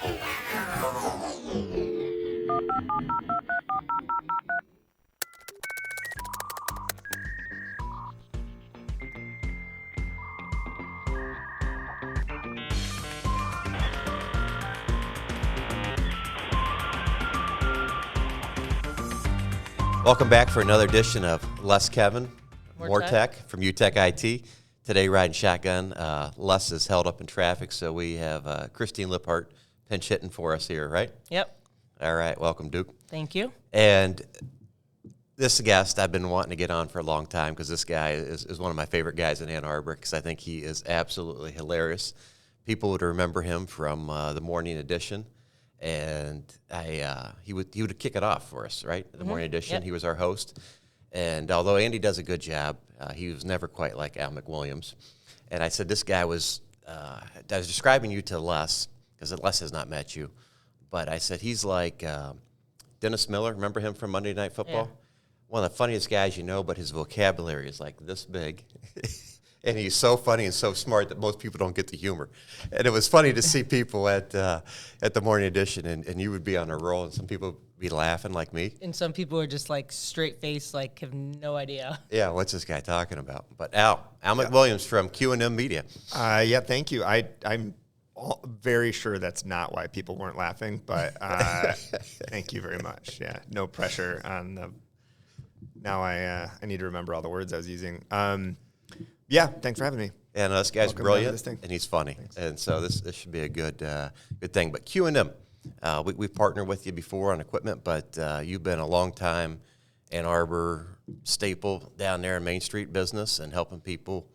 Welcome back for another edition of Les Kevin, More Tech from UTEC IT. Today, riding shotgun. Les is held up in traffic, so we have Christine Liphart pinch hitting for us here, right? Yep. All right. Welcome, Duke. Thank you. And this guest I've been wanting to get on for a long time because this guy is one of my favorite guys in Ann Arbor because I think he is absolutely hilarious. People would remember him from the morning edition. And he would kick it off for us, right? The morning edition. Yep. He was our host. And although Andy does a good job, he was never quite like Al McWilliams. And I said, this guy was, I was describing you to Les, because Les has not met you. But I said, he's like Dennis Miller. Remember him from Monday Night Football? Yeah. One of the funniest guys you know, but his vocabulary is like this big. And he's so funny and so smart that most people don't get the humor. And it was funny to see people at the morning edition, and you would be on a roll, and some people would be laughing like me. And some people are just like straight face, like have no idea. Yeah, what's this guy talking about? But Al McWilliams from QandM Media. Yeah, thank you. I'm very sure that's not why people weren't laughing, but thank you very much. Yeah, no pressure on the. Now I need to remember all the words I was using. Yeah, thanks for having me. And this guy's Welcome brilliant, and he's funny. Thanks. And so this should be a good thing. But QandM, we've partnered with you before on equipment, but you've been a long time Ann Arbor staple down there in Main Street business and helping people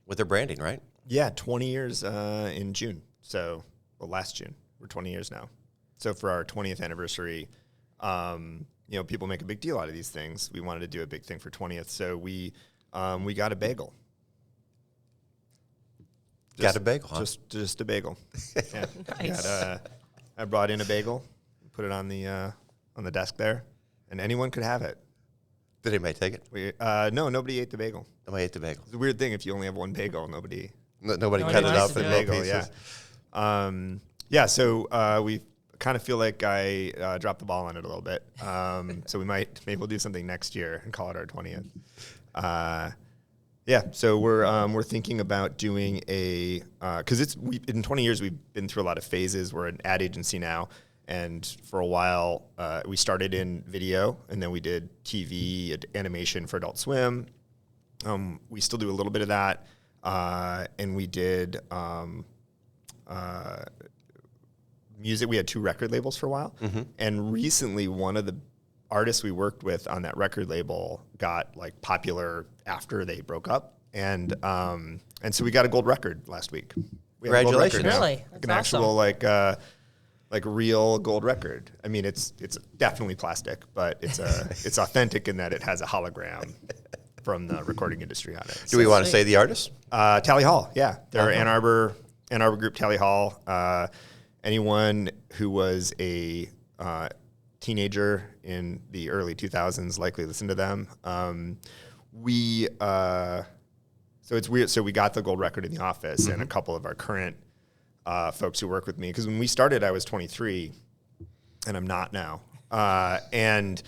with their branding, right? Yeah, 20 years in June. So, last June. We're 20 years now. So for our 20th anniversary, people make a big deal out of these things. We wanted to do a big thing for 20th, so we got a bagel. Got a bagel, huh? Just a bagel. Yeah. Nice. I brought in a bagel, put it on the desk there, and anyone could have it. Did anybody take it? No, nobody ate the bagel. Nobody ate the bagel. It's a weird thing if you only have one bagel, nobody cut it up in little pieces. Yeah. So we kind of feel like I dropped the ball on it a little bit. So maybe we'll do something next year and call it our 20th. Yeah, so we're thinking about doing because in 20 years we've been through a lot of phases. We're an ad agency now, and for a while we started in video, and then we did TV animation for Adult Swim. We still do a little bit of that, and we did music. We had 2 record labels for a while, and recently one of the artists we worked with on that record label got like popular after they broke up, and so we got a gold record last week. Congratulations! Really, like an actual like real gold record. I mean, it's definitely plastic, but it's authentic in that it has a hologram from the recording industry on it. Do we want to say the artist? Tally Hall, yeah, they're Ann Arbor group. Tally Hall. Anyone who was a teenager in the early 2000s likely listened to them. So it's weird. So we got the gold record in the office, and a couple of our current folks who work with me, because when we started, I was 23, and I'm not now. And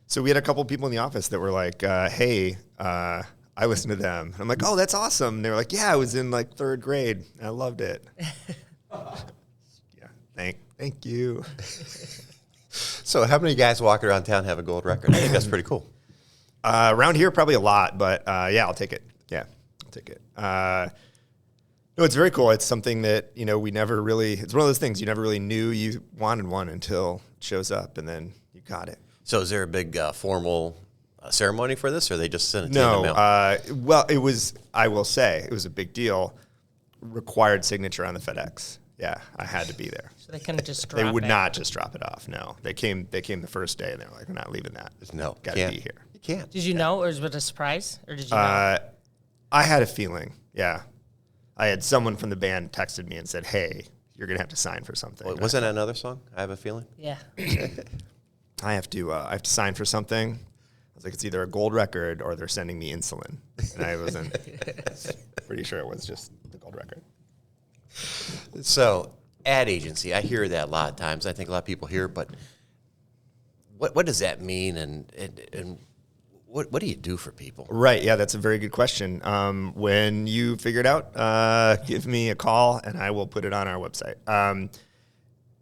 so we had a couple of people in the office that were like, "Hey, I listened to them." And I'm like, "Oh, that's awesome." And they were like, "Yeah, I was in like 3rd grade. And I loved it." Yeah, thank you. So how many guys walking around town have a gold record? I think that's pretty cool. Around here, probably a lot, but yeah, I'll take it. Yeah, I'll take it. No, it's very cool. It's something that, we never really, it's one of those things you never really knew you wanted one until it shows up, and then you got it. So is there a big formal ceremony for this, or they just sent it to you in the mail? Well, I will say, it was a big deal. Required signature on the FedEx. Yeah, I had to be there. So they couldn't just drop it? They would not just drop it off, no. They came the first day, and they were like, "We're not leaving that. No, got to be here." You can't. Did you know, or was it a surprise? Or did you know? I had a feeling, yeah. I had someone from the band texted me and said, "Hey, you're going to have to sign for something." Well, wasn't that another song? I have a feeling. Yeah. I have to sign for something. I was like, it's either a gold record or they're sending me insulin. And I wasn't pretty sure it was just the gold record. So ad agency. I hear that a lot of times. I think a lot of people hear, but what does that mean, and what do you do for people? Right. Yeah, that's a very good question. When you figure it out, give me a call and I will put it on our website.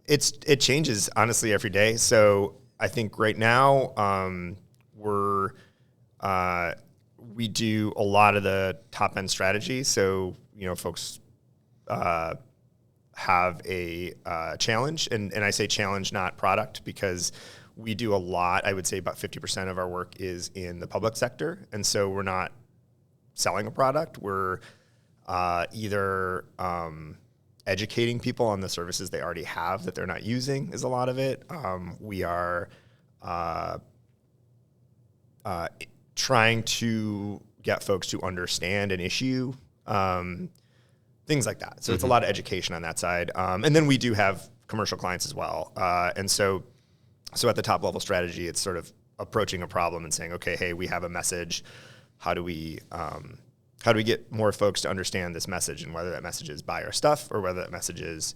It changes honestly every day. So I think right now we do a lot of the top end strategy. So folks have a challenge, and I say challenge, not product, because we do a lot. I would say about 50% of our work is in the public sector. And so we're not selling a product. We're either educating people on the services they already have that they're not using is a lot of it. We are trying to get folks to understand an issue, things like that. So it's a lot of education on that side. And then we do have commercial clients as well. And so at the top level strategy, it's sort of approaching a problem and saying, okay, hey, we have a message. How do we get more folks to understand this message, and whether that message is buy our stuff or whether that message is,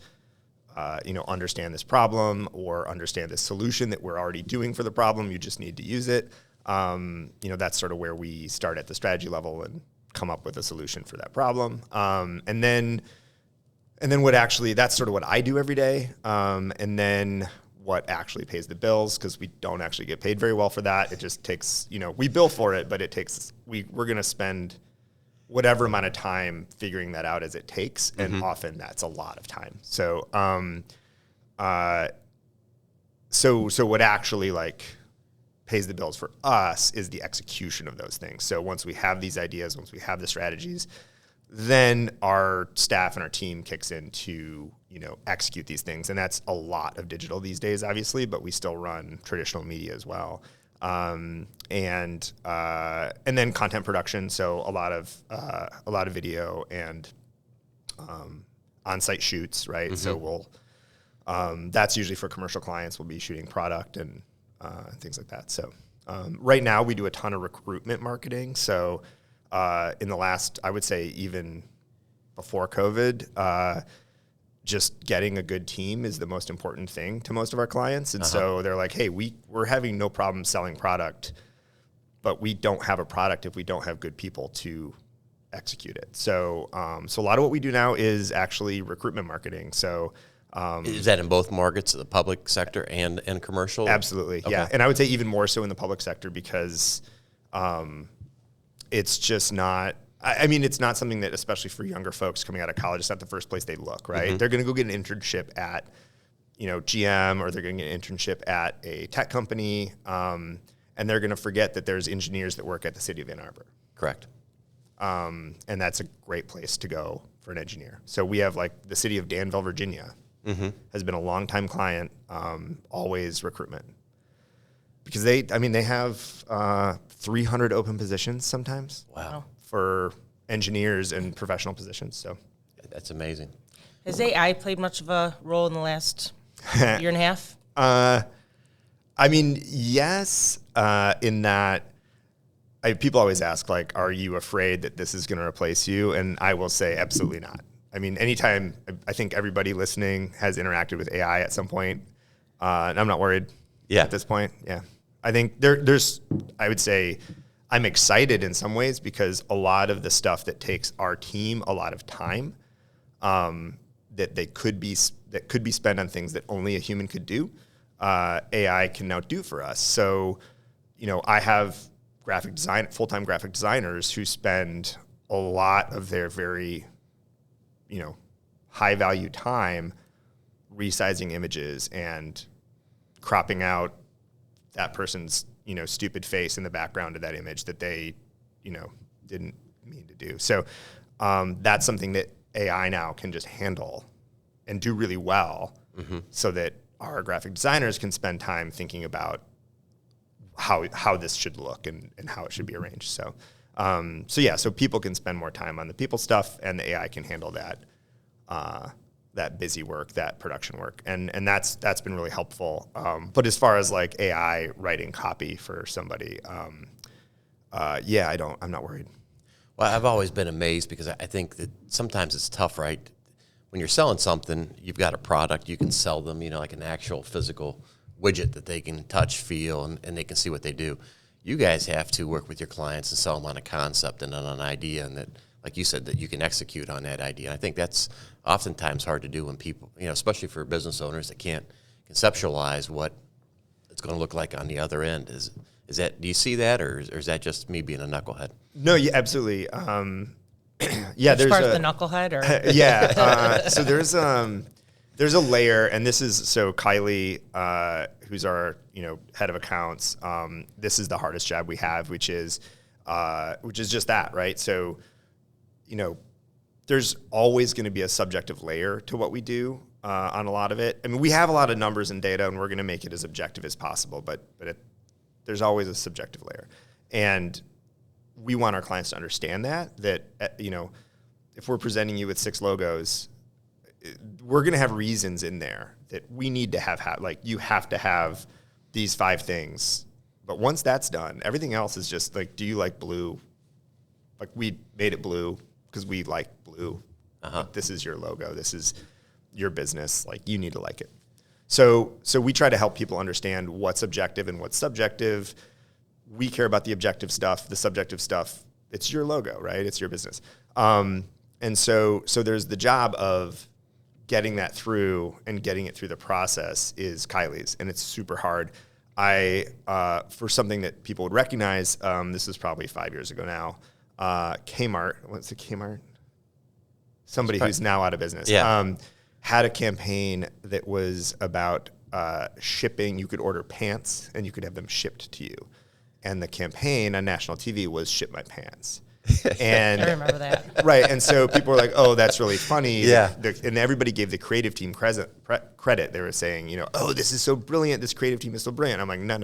understand this problem or understand this solution that we're already doing for the problem. You just need to use it. That's sort of where we start at the strategy level and come up with a solution for that problem. And then that's sort of what I do every day. And then what actually pays the bills, because we don't actually get paid very well for that. It just takes, we bill for it, but we're going to spend whatever amount of time figuring that out as it takes. And often that's a lot of time. So, so what actually pays the bills for us is the execution of those things. So once we have these ideas, once we have the strategies, then our staff and our team kicks in to, execute these things. And that's a lot of digital these days, obviously, but we still run traditional media as well. And then content production. So a lot of video and on-site shoots, right? So that's usually for commercial clients. We'll be shooting product and things like that. So right now we do a ton of recruitment marketing. So in the last, I would say even before COVID, just getting a good team is the most important thing to most of our clients. And so they're like, hey, we're having no problem selling product, but we don't have a product if we don't have good people to execute it. So so a lot of what we do now is actually recruitment marketing. So is that in both markets, the public sector and commercial? Absolutely, okay. Yeah. And I would say even more so in the public sector, because it's just not, it's not something that, especially for younger folks coming out of college, it's not the first place they look, right? They're going to go get an internship at, GM, or they're going to get an internship at a tech company, and they're going to forget that there's engineers that work at the city of Ann Arbor. Correct. And that's a great place to go for an engineer. So we have the city of Danville, Virginia, has been a longtime client, always recruitment. Because they have 300 open positions sometimes. Wow. For engineers and professional positions. So that's amazing. Has AI played much of a role in the last year and a half? Yes, in that people always ask, are you afraid that this is going to replace you? And I will say absolutely not. Anytime, I think everybody listening has interacted with AI at some point, and I'm not worried at this point. Yeah. I think there's, I would say, I'm excited in some ways, because a lot of the stuff that takes our team a lot of time, that could be spent on things that only a human could do, AI can now do for us. So, I have full-time graphic designers who spend a lot of their very, high value time resizing images and cropping out that person's stupid face in the background of that image that they, didn't mean to do. So that's something that AI now can just handle and do really well, so that our graphic designers can spend time thinking about how this should look and how it should be arranged. So, so people can spend more time on the people stuff, and the AI can handle that busy work, that production work. And that's been really helpful. But as far as AI writing copy for somebody, I'm not worried. Well, I've always been amazed, because I think that sometimes it's tough, right? when you're selling something, you've got a product, you can sell them, like an actual physical widget that they can touch, feel, and they can see what they do. You guys have to work with your clients and sell them on a concept and on an idea, and that, like you said, that you can execute on that idea. I think that's oftentimes hard to do when people, especially for business owners that can't conceptualize what it's going to look like on the other end. Is that, do you see that, or is that just me being a knucklehead? No, yeah, absolutely. Yeah, Which there's part's the knucklehead? Or yeah. So there's a layer, and this is so Kylie, who's our head of accounts. This is the hardest job we have, which is just that, right? So, there's always going to be a subjective layer to what we do on a lot of it. I mean, we have a lot of numbers and data, and we're going to make it as objective as possible, but there's always a subjective layer. And we want our clients to understand that if we're presenting you with 6 logos, we're going to have reasons in there that we need to have like, you have to have these 5 things. But once that's done, everything else is just like, do you like blue? Like, we made it blue because we like blue. Like, this is your logo. This is your business. Like, you need to like it. So we try to help people understand what's objective and what's subjective. We care about the objective stuff. The subjective stuff, it's your logo, right? It's your business. And so there's the job of getting that through, and getting it through the process is Kylie's, and it's super hard. For something that people would recognize, this was probably 5 years ago now, Kmart, what's the Kmart? Somebody who's now out of business. Yeah. Had a campaign that was about shipping. You could order pants, and you could have them shipped to you. And the campaign on national TV was "Ship My Pants." And I remember that. Right, and so people were like, "Oh, that's really funny." Yeah. And everybody gave the creative team credit. They were saying, "Oh, this is so brilliant. This creative team is so brilliant." I'm like, no.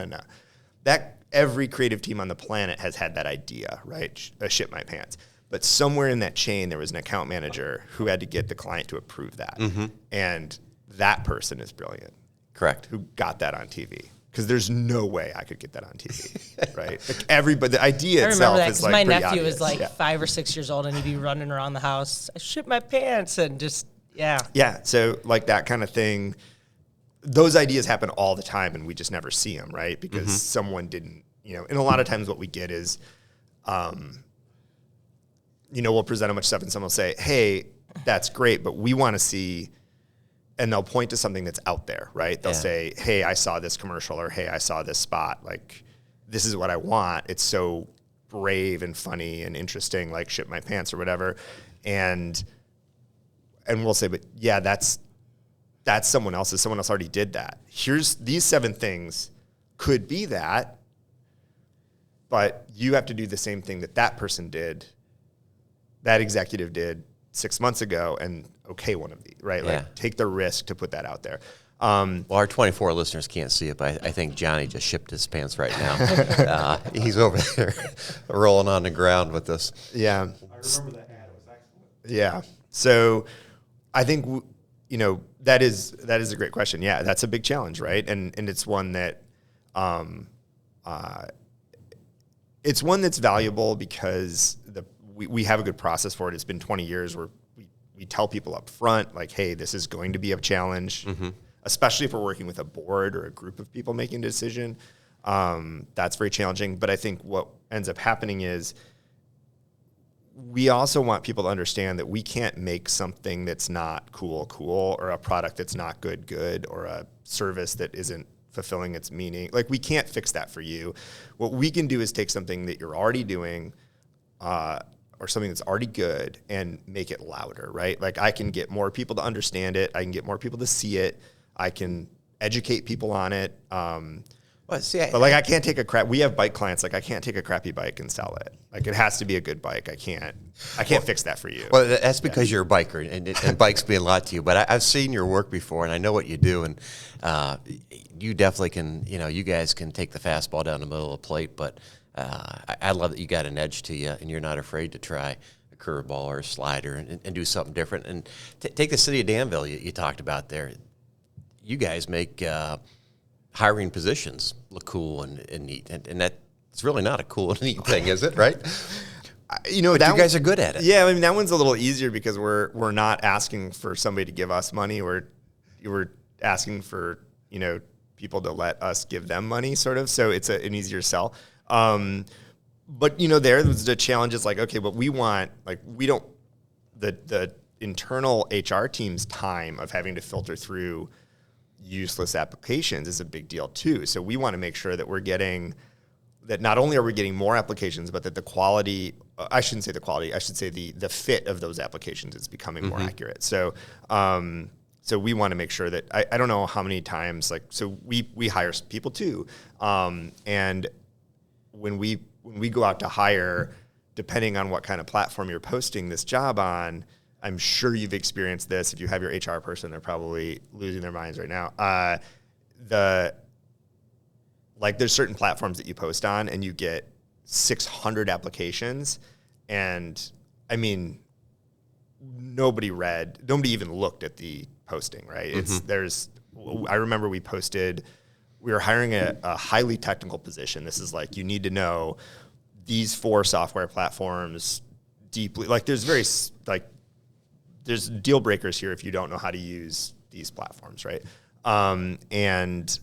That every creative team on the planet has had that idea, right? Ship My Pants. But somewhere in that chain, there was an account manager who had to get the client to approve that. Mm-hmm. And that person is brilliant. Correct. Who got that on TV. Because there's no way I could get that on TV, right? Like, everybody, the idea itself is like my pretty nephew obvious. was like 5 or 6 years old, and he'd be running around the house. I shit my pants, and just yeah. So like that kind of thing. Those ideas happen all the time, and we just never see them, right? Because someone didn't, And a lot of times, what we get is, we'll present a bunch of stuff, and someone will say, "Hey, that's great, but we want to see." And they'll point to something that's out there, right? They'll say, "Hey, I saw this commercial," or "Hey, I saw this spot. Like, this is what I want. It's so brave and funny and interesting, like Ship My Pants," or whatever. And we'll say, "But yeah, that's someone else's. Someone else already did that. Here's these 7 things could be that, but you have to do the same thing that person did, that executive did 6 months ago, and one of these, right? Yeah. Like, take the risk to put that out there." Well, our 24 listeners can't see it, but I think Johnny just shipped his pants right now. He's over there rolling on the ground with us. Yeah. I remember that ad. It was excellent. Yeah. So I think, that is a great question. Yeah, that's a big challenge, right? And it's one that, it's one that's valuable because we have a good process for it. It's been 20 years where we tell people up front, like, "Hey, this is going to be a challenge," especially if we're working with a board or a group of people making a decision. That's very challenging. But I think what ends up happening is we also want people to understand that we can't make something that's not cool, or a product that's not good, or a service that isn't fulfilling its meaning. Like, we can't fix that for you. What we can do is take something that you're already doing, or something that's already good, and make it louder, right? Like, I can get more people to understand it. I can get more people to see it. I can educate people on it. But I can't take we have bike clients. Like, I can't take a crappy bike and sell it. Like, it has to be a good bike. I can't fix that for you. Well, that's because you're a biker, and bikes mean a lot to you. But I've seen your work before, and I know what you do, and you definitely can. You guys can take the fastball down the middle of the plate. But I love that you got an edge to you, and you're not afraid to try a curveball or a slider and do something different. And take the city of Danville you talked about there. You guys make hiring positions look cool and neat, and that's really not a cool and neat thing, is it? Right? But that you guys are good at it. Yeah, I mean that one's a little easier because we're not asking for somebody to give us money. We're asking for people to let us give them money, sort of. So it's an easier sell. But there's the challenge is like, okay, but we want we don't the internal HR team's time of having to filter through useless applications is a big deal too. So we want to make sure that we're getting that not only are we getting more applications, but that the quality, I shouldn't say the quality, I should say the fit of those applications is becoming more accurate. So so we want to make sure that, I don't know how many times, so we hire people too. And when we go out to hire, depending on what kind of platform you're posting this job on, I'm sure you've experienced this. If you have your HR person, they're probably losing their minds right now. There's certain platforms that you post on and you get 600 applications. And I mean, nobody even looked at the posting, right? I remember we were hiring a highly technical position. This is you need to know these 4 software platforms deeply. There's deal breakers here if you don't know how to use these platforms, right? And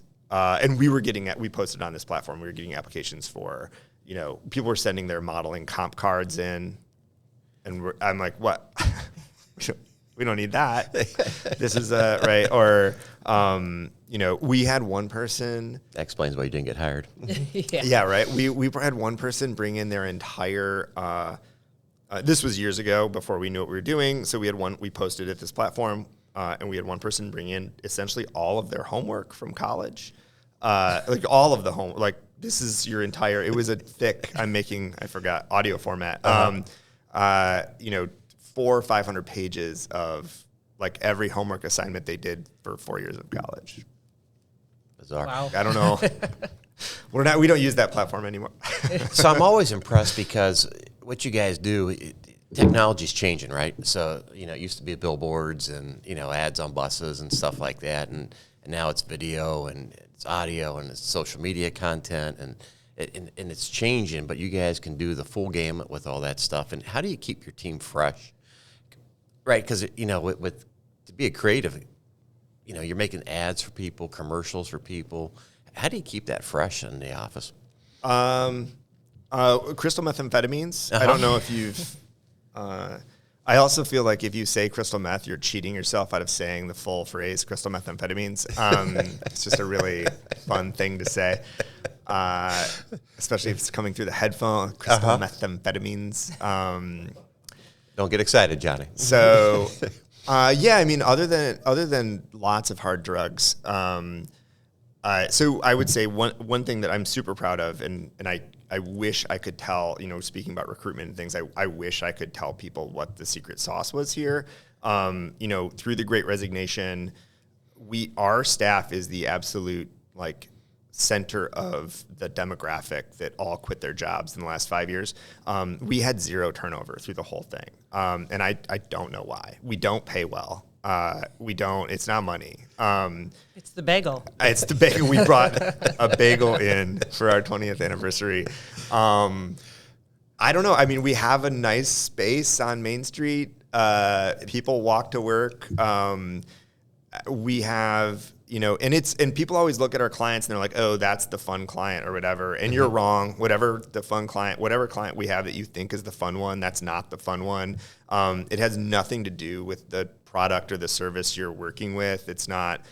we posted on this platform, we were getting applications for, people were sending their modeling comp cards in, and I'm like, what? We don't need that. This is right. Or, we had one person. That explains why you didn't get hired. Yeah, right. We had one person bring in their entire, this was years ago before we knew what we were doing. So we posted at this platform, and we had one person bring in essentially all of their homework from college. All of the homework, this is your entire, it was a thick, I forgot, audio format. 400 or 500 pages of every homework assignment they did for 4 years of college. Bizarre. Wow. I don't know. We don't use that platform anymore. So I'm always impressed because what you guys do, technology's changing, right? So, it used to be billboards and, ads on buses and stuff like that. And now it's video and it's audio and it's social media content and it's changing, but you guys can do the full gamut with all that stuff. And how do you keep your team fresh? Right, because, to be a creative, you're making ads for people, commercials for people. How do you keep that fresh in the office? Crystal methamphetamines. I don't know if you've... I also feel like if you say crystal meth, you're cheating yourself out of saying the full phrase crystal methamphetamines. It's just a really fun thing to say, especially if it's coming through the headphone. Crystal methamphetamines. Don't get excited, Johnny. So, other than lots of hard drugs, so I would say one thing that I'm super proud of, and I wish I could tell, speaking about recruitment and things, I wish I could tell people what the secret sauce was here. Through the Great Resignation, our staff is the absolute center of the demographic that all quit their jobs in the last 5 years. We had 0 turnover through the whole thing. And I don't know why. We don't pay well. It's not money. It's the bagel. It's the bagel. We brought a bagel in for our 20th anniversary. I don't know. I mean, we have a nice space on Main Street. People walk to work. We have, and people always look at our clients and they're like, oh, that's the fun client or whatever. And you're wrong. Whatever client we have that you think is the fun one, that's not the fun one. It has nothing to do with the product or the service you're working with. It's not,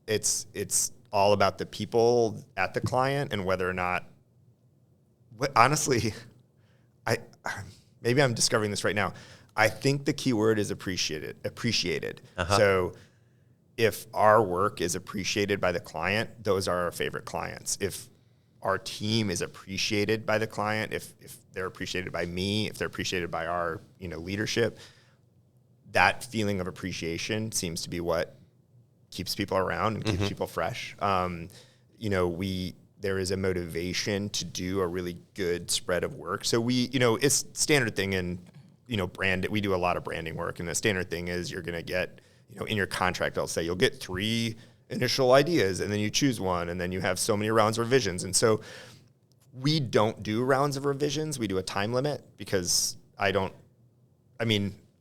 it's all about the people at the client and whether or not, honestly, maybe I'm discovering this right now. I think the key word is appreciated. So if our work is appreciated by the client, those are our favorite clients. If our team is appreciated by the client, if they're appreciated by me, if they're appreciated by our leadership, that feeling of appreciation seems to be what keeps people around and keeps people fresh. There is a motivation to do a really good spread of work. So it's standard thing in brand. We do a lot of branding work, and the standard thing is you're going to get, in your contract, I'll say you'll get 3 initial ideas, and then you choose one, and then you have so many rounds of revisions. And so We don't do rounds of revisions. We do a time limit because I don't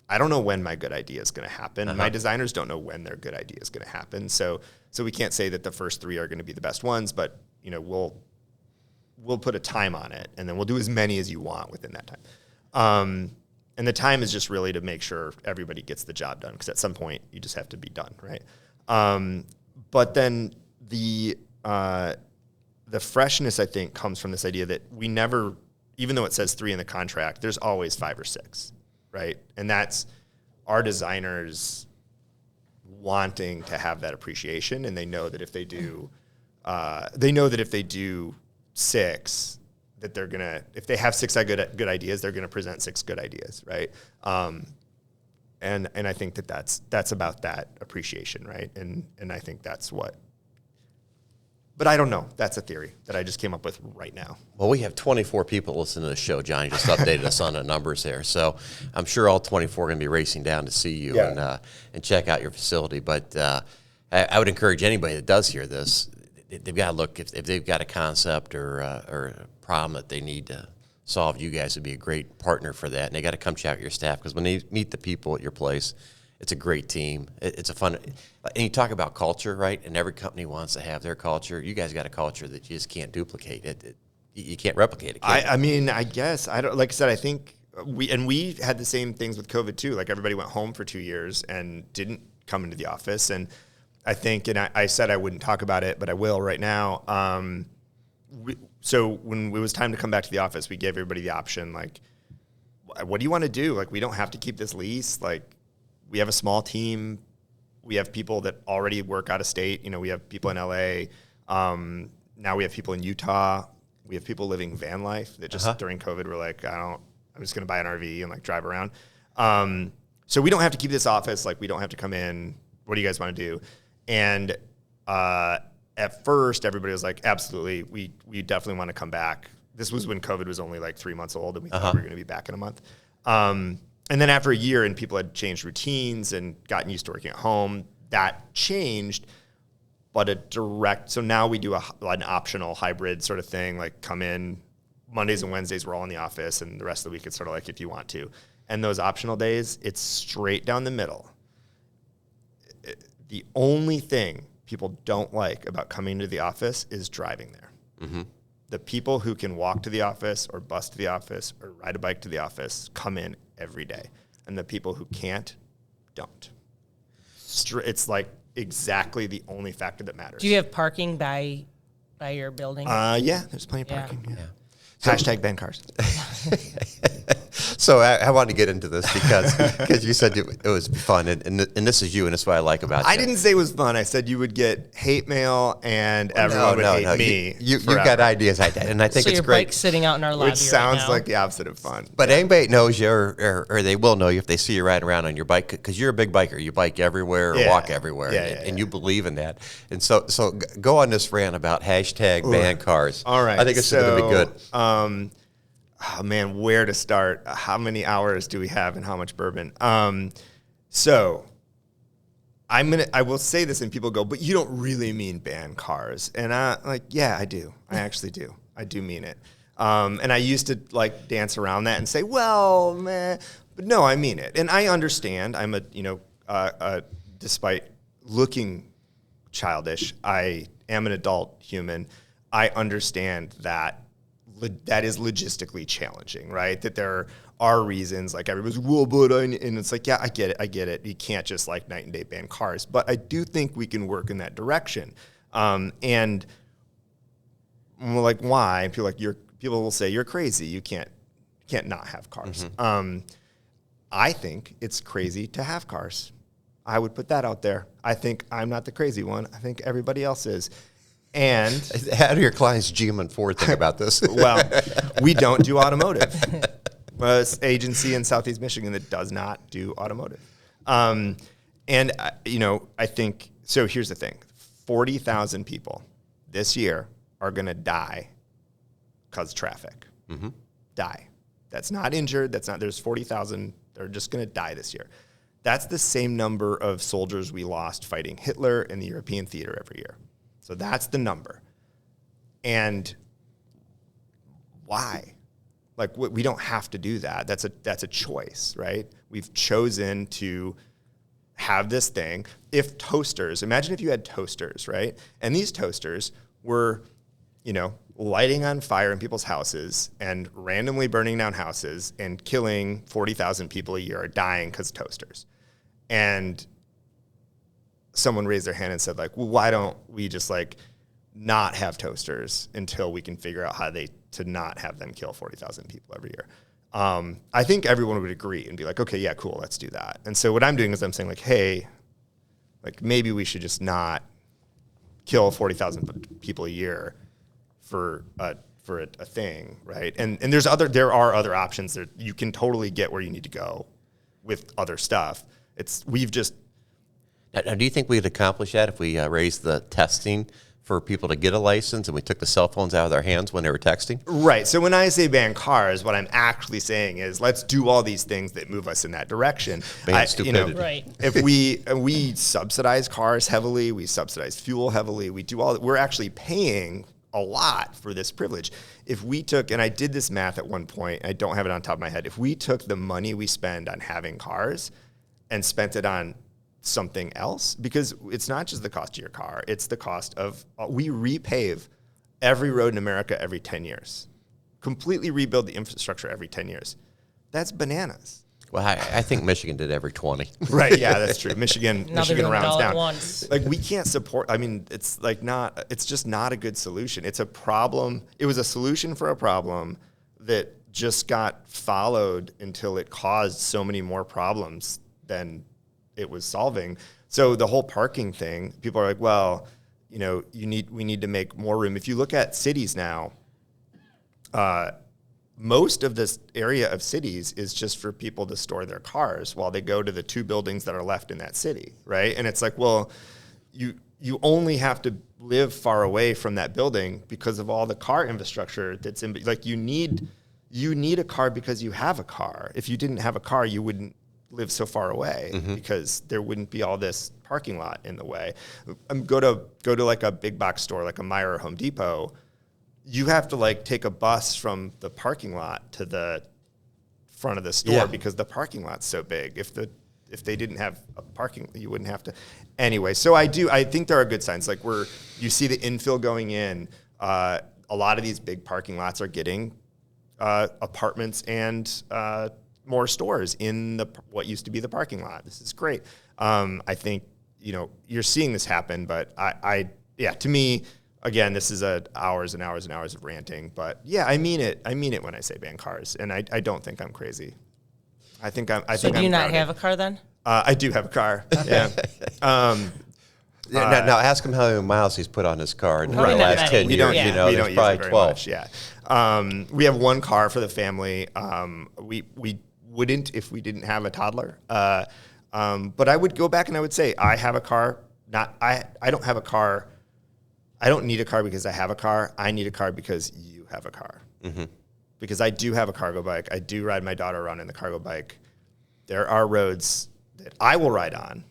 know when my good idea is going to happen. My designers don't know when their good idea is going to happen. So we can't say that the first 3 are going to be the best ones, but we'll put a time on it, and then we'll do as many as you want within that time. And the time is just really to make sure everybody gets the job done, because at some point you just have to be done, right? But then the freshness, I think, comes from this idea that we never, even though it says 3 in the contract, there's always 5 or 6, right? And that's our designers wanting to have that appreciation, and they know that if they do, 6, that they're gonna, if they have 6 good ideas, they're gonna present 6 good ideas, right? And I think that's about that appreciation, right? And I think that's what. But I don't know. That's a theory that I just came up with right now. Well, we have 24 people listening to the show. Johnny just updated us on the numbers there. So I'm sure all 24 are going to be racing down to see you and check out your facility. But I would encourage anybody that does hear this, they've got to look, if they've got a concept or a problem that they need to solve, you guys would be a great partner for that. And they got to come check out your staff, because when they meet the people at your place, it's a great team. It's a fun, and you talk about culture, right? And every company wants to have their culture. You guys got a culture that you just can't duplicate. You can't replicate it. I mean, I guess I don't. Like I said, I think we had the same things with COVID too. Like, everybody went home for 2 years and didn't come into the office. And I think, and I said I wouldn't talk about it, but I will right now. So when it was time to come back to the office, we gave everybody the option, like, what do you want to do? Like, we don't have to keep this lease. Like, we have a small team. We have people that already work out of state. We have people in LA. Now we have people in Utah. We have people living van life that just during COVID were like, I'm just going to buy an RV and like drive around. So we don't have to keep this office. Like, we don't have to come in. What do you guys want to do? And at first, everybody was like, absolutely, we definitely want to come back. This was when COVID was only like 3 months old, and we thought we were going to be back in a month. And then after a year, and people had changed routines and gotten used to working at home, that changed. But so now we do an optional hybrid sort of thing, like come in Mondays and Wednesdays, we're all in the office, and the rest of the week it's sort of like if you want to. And those optional days, it's straight down the middle. The only thing people don't like about coming to the office is driving there. Mm-hmm. The people who can walk to the office or bus to the office or ride a bike to the office come in every day. And the people who can't, don't. It's like exactly the only factor that matters. Do you have parking by your building? Yeah, there's plenty of parking. Yeah. Hashtag ban cars. So I wanted to get into this because you said it was fun, and this is you, and that's what I like about you. I didn't say it was fun. I said you would get hate mail, and everyone would hate me. You've got ideas like that, and I think so it's your great. bike's sitting out in our lobby. Which sounds right now. like the opposite of fun. But anybody that knows you, or they will know you if they see you riding around on your bike, because you're a big biker. You bike everywhere or walk everywhere, and you believe in that. And so go on this rant about hashtag ban cars. All right. I think it's going to be good. Oh man, where to start? How many hours do we have, and how much bourbon? So I will say this, and people go, but you don't really mean ban cars. And yeah, I do. I actually do. I do mean it. And I used to like dance around that and say, well, man, but no, I mean it. And I understand. I'm despite looking childish, I am an adult human. I understand that is logistically challenging, right? That there are reasons, like everybody's, well, but and it's like, yeah, I get it. You can't just like night and day ban cars, but I do think we can work in that direction. And we're like, why? People will say you're crazy. You can't not have cars. Mm-hmm. I think it's crazy to have cars. I would put that out there. I think I'm not the crazy one. I think everybody else is. And how do your clients, GM and Ford, think about this? Well, we don't do automotive. It's an agency in Southeast Michigan that does not do automotive. I think, so here's the thing. 40,000 people this year are going to die because of traffic. Mm-hmm. Die. That's not injured. There's 40,000 that are just going to die this year. That's the same number of soldiers we lost fighting Hitler in the European theater every year. So that's the number. And why? Like, we don't have to do that. That's a choice, right? We've chosen to have this thing. If toasters, imagine if you had toasters, right? And these toasters were, lighting on fire in people's houses and randomly burning down houses and killing 40,000 people a year, or dying because of toasters. And someone raised their hand and said, like, well, why don't we just not have toasters until we can figure out how to not have them kill 40,000 people every year. I think everyone would agree and be like, okay, yeah, cool, let's do that. And so what I'm doing is I'm saying, like, hey, maybe we should just not kill 40,000 people a year for a thing, right? And there are other options that you can totally get where you need to go with other stuff. Now, do you think we'd accomplish that if we raised the testing for people to get a license and we took the cell phones out of their hands when they were texting? Right. So when I say ban cars, what I'm actually saying is let's do all these things that move us in that direction. Stupidity. Right. If we subsidize cars heavily, we subsidize fuel heavily, we're actually paying a lot for this privilege. If we took, and I did this math at one point, I don't have it on top of my head, if we took the money we spend on having cars and spent it on something else, because it's not just the cost of your car, it's the cost of, we repave every road in America every 10 years, completely rebuild the infrastructure every 10 years. That's bananas. Well, I think Michigan did every 20. Right, yeah, that's true. Michigan rounds down. Once. We can't support, it's just not a good solution. It's a problem. It was a solution for a problem that just got followed until it caused so many more problems than it was solving. So the whole parking thing, people are like, well, we need to make more room. If you look at cities now, most of this area of cities is just for people to store their cars while they go to the 2 buildings that are left in that city, right? And it's like, well, you only have to live far away from that building because of all the car infrastructure that's in. Like, you need a car because you have a car. If you didn't have a car, you wouldn't live so far away because there wouldn't be all this parking lot in the way. Go to like a big box store like a Meijer or Home Depot. You have to take a bus from the parking lot to the front of the store because the parking lot's so big. If they didn't have a parking, you wouldn't have to. Anyway, so I think there are good signs. Like, where you see the infill going in, a lot of these big parking lots are getting apartments and more stores in what used to be the parking lot. This is great. I think, you're seeing this happen, but to me, again, this is hours and hours and hours of ranting, but yeah, I mean it when I say ban cars, and I don't think I'm crazy. I think I'm not have a car then? I do have a car. Yeah. Now ask him how many miles he's put on his car in the Probably not last 10 many. years. We There's don't use probably it very 12. much. Yeah. We have one car for the family. We wouldn't if we didn't have a toddler. But I would go back and I would say I have a car. I don't have a car. I don't need a car because I have a car. I need a car because you have a car. Mm-hmm. Because I do have a cargo bike. I do ride my daughter around in the cargo bike. There are roads that I will ride on,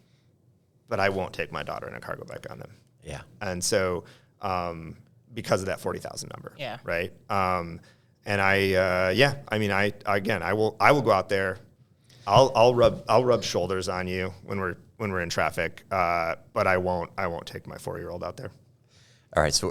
but I won't take my daughter in a cargo bike on them. Yeah. And so, because of that 40,000 number. Yeah. Right. And I will go out there. I'll rub shoulders on you when we're in traffic. But I won't take my 4-year-old out there. All right, so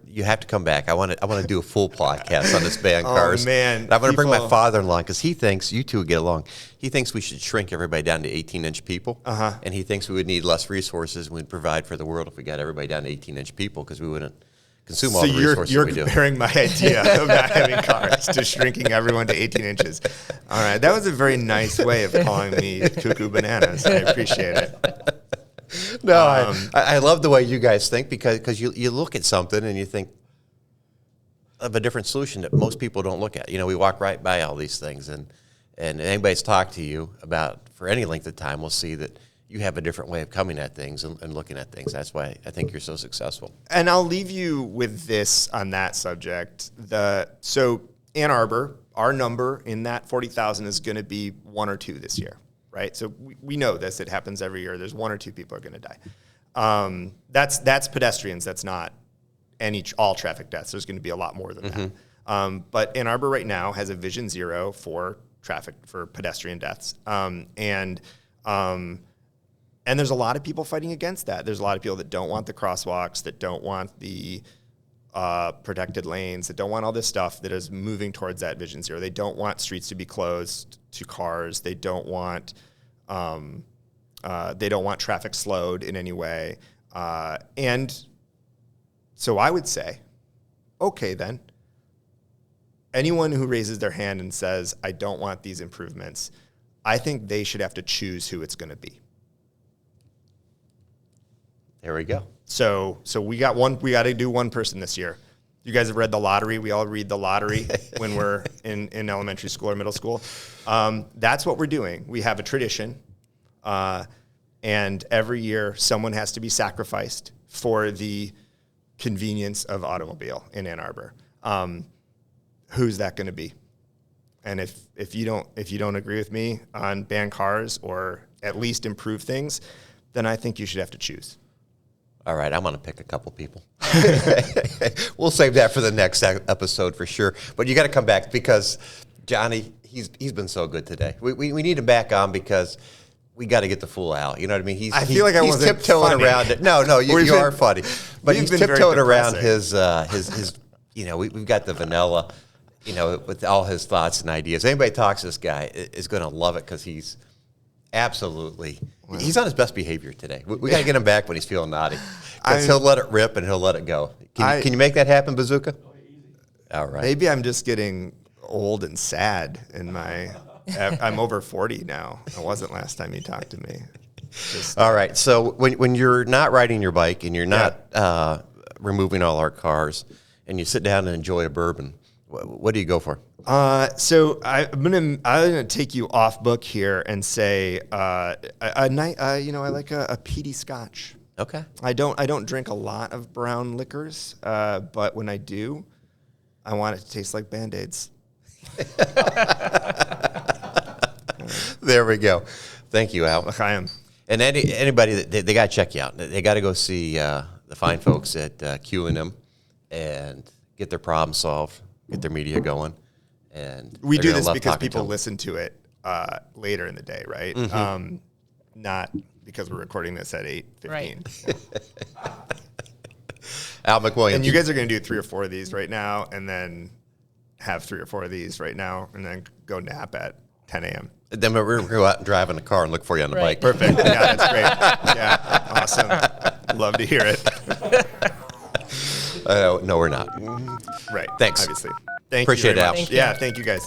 you have to come back. I want to do a full podcast on this ban cars. Oh man, and I'm going to bring my father-in-law because he thinks you two would get along. He thinks we should shrink everybody down to 18-inch people, and he thinks we would need less resources and we'd provide for the world if we got everybody down to 18-inch people because we wouldn't consume all the resources you're we do. comparing my idea of not having cars to shrinking everyone to 18 inches. All right, that was a very nice way of calling me cuckoo bananas. I appreciate it. No, I love the way you guys think because you look at something and you think of a different solution that most people don't look at. We walk right by all these things, and anybody's talked to you about for any length of time will see that you have a different way of coming at things and looking at things. That's why I think you're so successful. And I'll leave you with this on that subject. So Ann Arbor, our number in that 40,000 is going to be 1 or 2 this year. Right, so we know this. It happens every year. There's 1 or 2 people are going to die. That's pedestrians. That's not all traffic deaths. There's going to be a lot more than But Ann Arbor right now has a Vision Zero for pedestrian deaths. And there's a lot of people fighting against that. There's a lot of people that don't want the crosswalks, that don't want the protected lanes, that don't want all this stuff that is moving towards that Vision Zero. They don't want streets to be closed to cars. They don't want traffic slowed in any way. And so I would say, okay, then anyone who raises their hand and says, I don't want these improvements, I think they should have to choose who it's going to be. There we go. So we got to do one person this year. You guys have read the lottery. We all read the lottery when we're in elementary school or middle school. That's what we're doing. We have a tradition. And every year someone has to be sacrificed for the convenience of automobile in Ann Arbor. Who's that going to be? And if you don't agree with me on ban cars or at least improve things, then I think you should have to choose. All right, I'm going to pick a couple people. We'll save that for the next episode for sure. But you got to come back because Johnny, he's been so good today. We need him back on because we got to get the fool out. You know what I mean? I feel like I wasn't tiptoeing funny. around it. No, you are funny. But he's been very tiptoeing around depressing. his. You know, we've got the vanilla. You know, with all his thoughts and ideas. Anybody talks to this guy is going to love it because he's absolutely. Wow. He's on his best behavior today. We got to get him back when he's feeling naughty. Because he'll let it rip and he'll let it go. Can you make that happen, Bazooka? All right. Maybe I'm just getting old and sad in my. I'm over 40 now. I wasn't last time you talked to me. All right. So when you're not riding your bike and you're not removing all our cars and you sit down and enjoy a bourbon, what do you go for? So I'm gonna take you off book here and say a night. I like a peaty Scotch. Okay. I don't drink a lot of brown liquors, but when I do, I want it to taste like Band-Aids. There we go. Thank you, Al. Look, I am. And anybody they got to check you out. They got to go see the fine folks at QandM and get their problem solved, get their media going. And we do this because people listen to it later in the day, right? Mm-hmm. Not because we're recording this at 8:15. Right. Al McWilliams. And you guys are going to do 3 or 4 of these right now, and then have 3 or 4 of these right now, and then go nap at 10 a.m. Then we're going to go out and drive in the car and look for you on the bike. Perfect. Yeah, that's great. Yeah, awesome. Love to hear it. No, we're not. Right. Thanks. Obviously. Thank Appreciate you it, very Al. much. Thank you. Yeah, thank you guys.